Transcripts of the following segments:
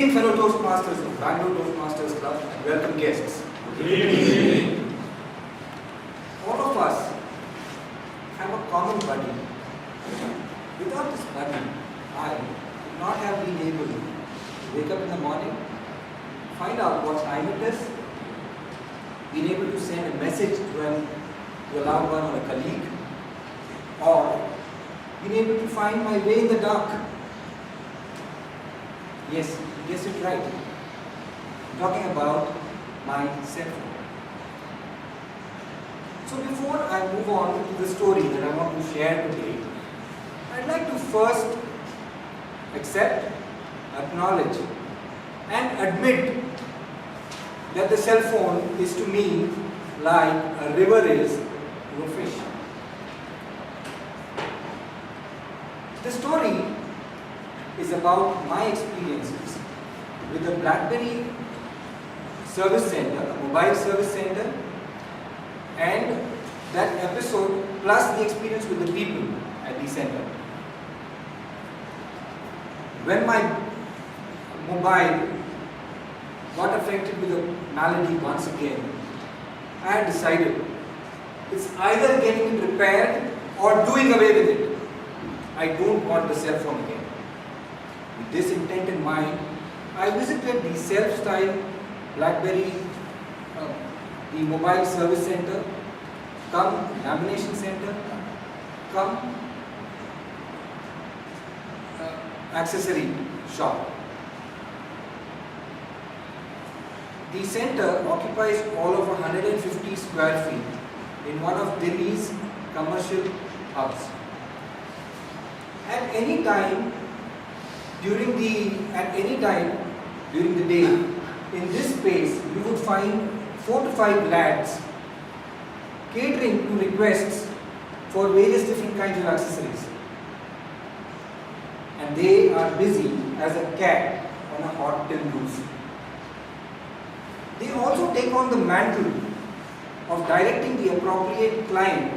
Fellow Toastmasters of Bangalore Toastmasters Club and welcome guests. Good evening. All of us have a common buddy. Without this buddy, I would not have been able to wake up in the morning, find out what time it is, been able to send a message to a loved one or a colleague, or been able to find my way in the dark. Yes, you guessed it right. I'm talking about my cell phone. So before I move on to the story that I want to share today, I'd like to first accept, acknowledge and admit that the cell phone is to me like a river is to a fish. The story is about my experiences with the BlackBerry service center, a mobile service center, and that episode plus the experience with the people at the center. When my mobile got affected with a malady once again, I had decided it's either getting it repaired or doing away with it. I don't want the cell phone again. With this intent in mind, I visited the self-styled BlackBerry, the mobile service center, come lamination center, come accessory shop. The center occupies all of 150 square feet in one of Delhi's commercial hubs. At any time during the day, in this space, you would find 4 to 5 lads catering to requests for various different kinds of accessories. And they are busy as a cat on a hot tin roof. They also take on the mantle of directing the appropriate client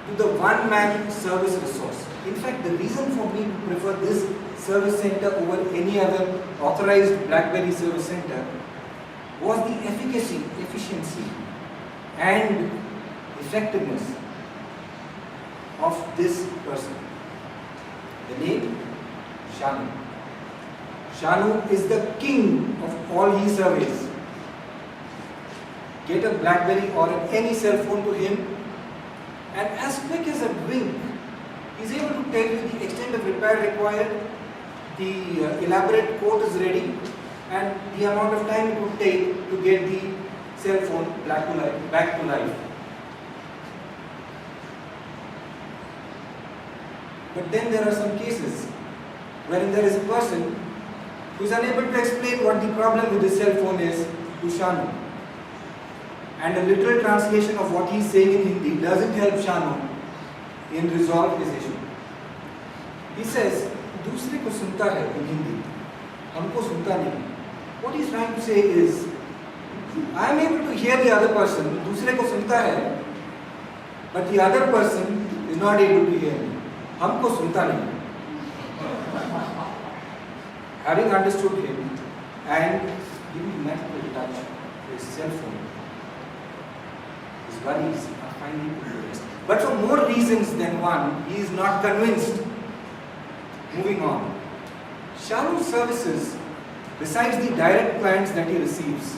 to the one-man service resource. In fact, the reason for me to prefer this service center over any other authorized BlackBerry service center was the efficiency and effectiveness of this person. The name? Shanu. Shanu is the king of all he surveys. Get a BlackBerry or any cell phone to him, and as quick as a wink, he is able to tell you the extent of repair required, the elaborate quote is ready, and the amount of time it would take to get the cell phone back to life. But then there are some cases wherein there is a person who is unable to explain what the problem with the cell phone is to Shanu. And a literal translation of what he is saying in Hindi doesn't help Shanu in resolve his issue. He says, दूसरे को सुनता है in Hindi, हमको सुनता नहीं. What he's trying to say is, I am able to hear the other person, दूसरे को सुनता है, but the other person is not able to hear me. हमको सुनता नहीं. Having understood him and giving mental touch to his cell phone, his worries are finally put to rest. But for more reasons than one, he is not convinced. Moving on. Shanu's services, besides the direct clients that he receives,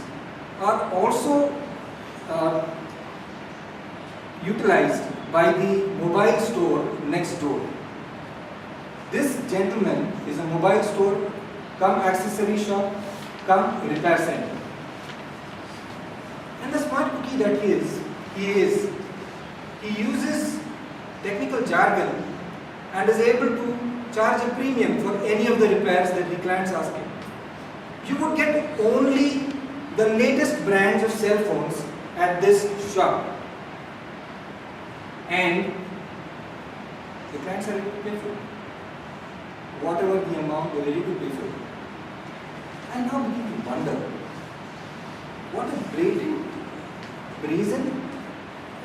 are also utilized by the mobile store next door. This gentleman is a mobile store, come accessory shop, come repair center. And the smart cookie that he uses technical jargon and is able to charge a premium for any of the repairs that the clients ask him. You would get only the latest brands of cell phones at this shop, and the clients are ready to pay for it. Whatever the amount they are ready to pay for it. I now begin to wonder, what a brazen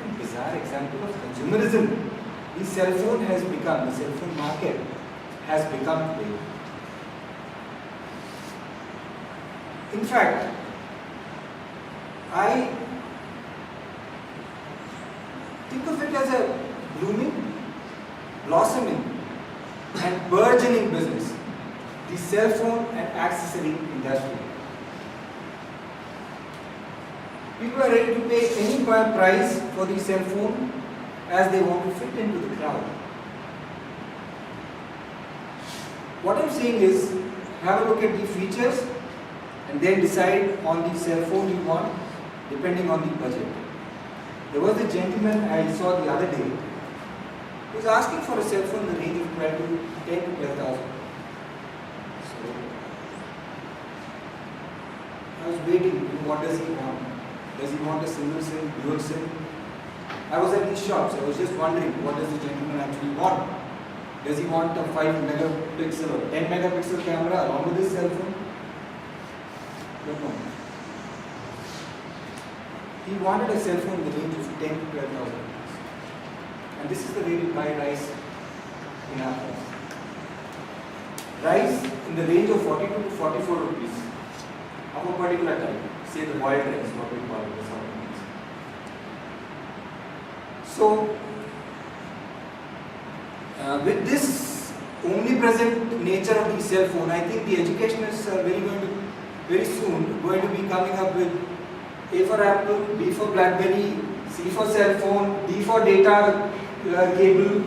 and bizarre example of consumerism the cell phone market has become today. In fact, I think of it as a blooming, blossoming and burgeoning business, the cell phone and accessory industry. People are ready to pay any price for the cell phone as they want to fit into the crowd. What I'm saying is, have a look at the features and then decide on the cell phone you want depending on the budget. There was a gentleman I saw the other day who was asking for a cell phone in the range of 10 to 12,000. So I was waiting, what does he want? Does he want a single SIM, dual SIM? I was at these shops, I was just wondering what does the gentleman actually want? Does he want a 5 megapixel or 10 megapixel camera along with his cell phone? Don't know. He wanted a cell phone in the range of 10 to 12,000 rupees. And this is the way we buy rice in our house. Rice in the range of 42 to 44 rupees of a particular type. Say the boiled rice, what we call it, the South Indians. So, with this omnipresent nature of the cell phone, I think the educationists are very soon going to be coming up with A for Apple, B for BlackBerry, C for cell phone, D for data cable,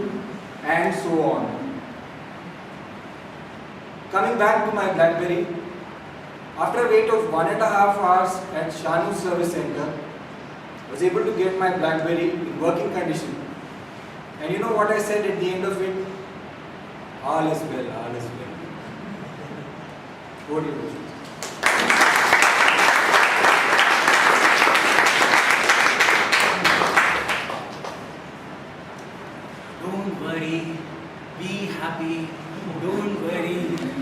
and so on. Coming back to my BlackBerry, after a wait of 1.5 hours at Shanu Service Center, I was able to get my BlackBerry in working condition. And you know what I said at the end of it? All is well, all is well. What do you do? Don't worry, be happy, don't worry.